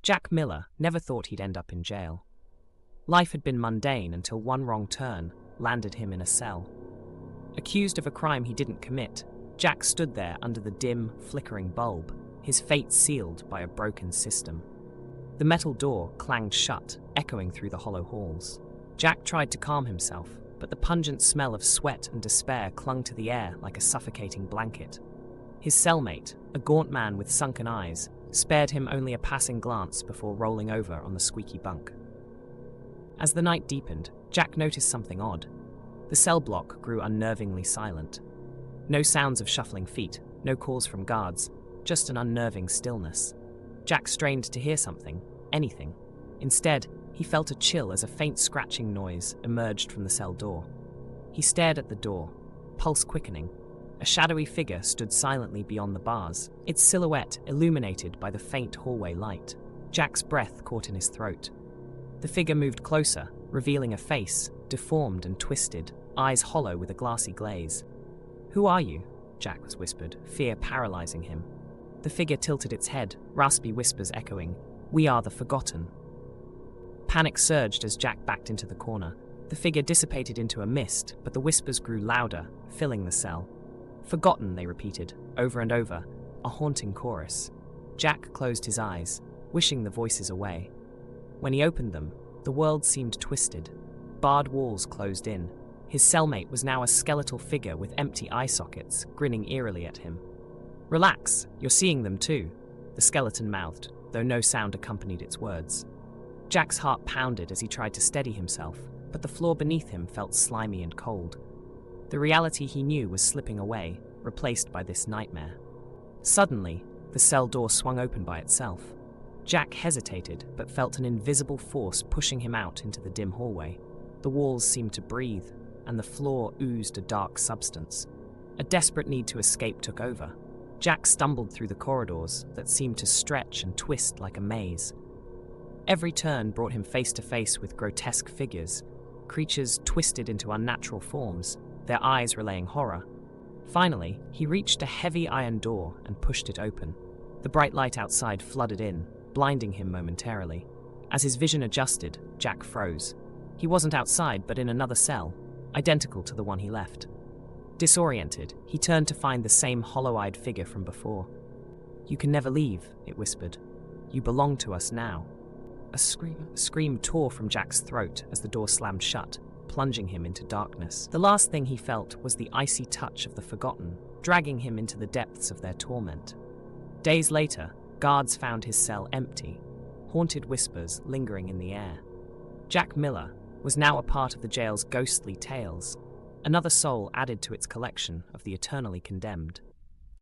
Jack Miller never thought he'd end up in jail. Life had been mundane until one wrong turn landed him in a cell. Accused of a crime he didn't commit, Jack stood there under the dim, flickering bulb, his fate sealed by a broken system. The metal door clanged shut, echoing through the hollow halls. Jack tried to calm himself, but the pungent smell of sweat and despair clung to the air like a suffocating blanket. His cellmate, a gaunt man with sunken eyes, spared him only a passing glance before rolling over on the squeaky bunk. As the night deepened, Jack noticed something odd. The cell block grew unnervingly silent. No sounds of shuffling feet, no calls from guards, just an unnerving stillness. Jack strained to hear something, anything. Instead, he felt a chill as a faint scratching noise emerged from the cell door. He stared at the door, pulse quickening. A shadowy figure stood silently beyond the bars, its silhouette illuminated by the faint hallway light. Jack's breath caught in his throat. The figure moved closer, revealing a face, deformed and twisted, eyes hollow with a glassy glaze. "Who are you?" Jack was whispered, fear paralyzing him. The figure tilted its head, raspy whispers echoing, "We are the Forgotten." Panic surged as Jack backed into the corner. The figure dissipated into a mist, but the whispers grew louder, filling the cell. "Forgotten," they repeated, over and over, a haunting chorus. Jack closed his eyes, wishing the voices away. When he opened them, the world seemed twisted. Barred walls closed in. His cellmate was now a skeletal figure with empty eye sockets, grinning eerily at him. "Relax, you're seeing them too," the skeleton mouthed, though no sound accompanied its words. Jack's heart pounded as he tried to steady himself, but the floor beneath him felt slimy and cold. The reality he knew was slipping away, replaced by this nightmare. Suddenly, the cell door swung open by itself. Jack hesitated, but felt an invisible force pushing him out into the dim hallway. The walls seemed to breathe, and the floor oozed a dark substance. A desperate need to escape took over. Jack stumbled through the corridors that seemed to stretch and twist like a maze. Every turn brought him face to face with grotesque figures, creatures twisted into unnatural forms, their eyes relaying horror. Finally, he reached a heavy iron door and pushed it open. The bright light outside flooded in, blinding him momentarily. As his vision adjusted, Jack froze. He wasn't outside, but in another cell, identical to the one he left. Disoriented, he turned to find the same hollow-eyed figure from before. "You can never leave," it whispered. "You belong to us now." A scream tore from Jack's throat as the door slammed shut, plunging him into darkness. The last thing he felt was the icy touch of the Forgotten, dragging him into the depths of their torment. Days later, guards found his cell empty, haunted whispers lingering in the air. Jack Miller was now a part of the jail's ghostly tales, another soul added to its collection of the eternally condemned.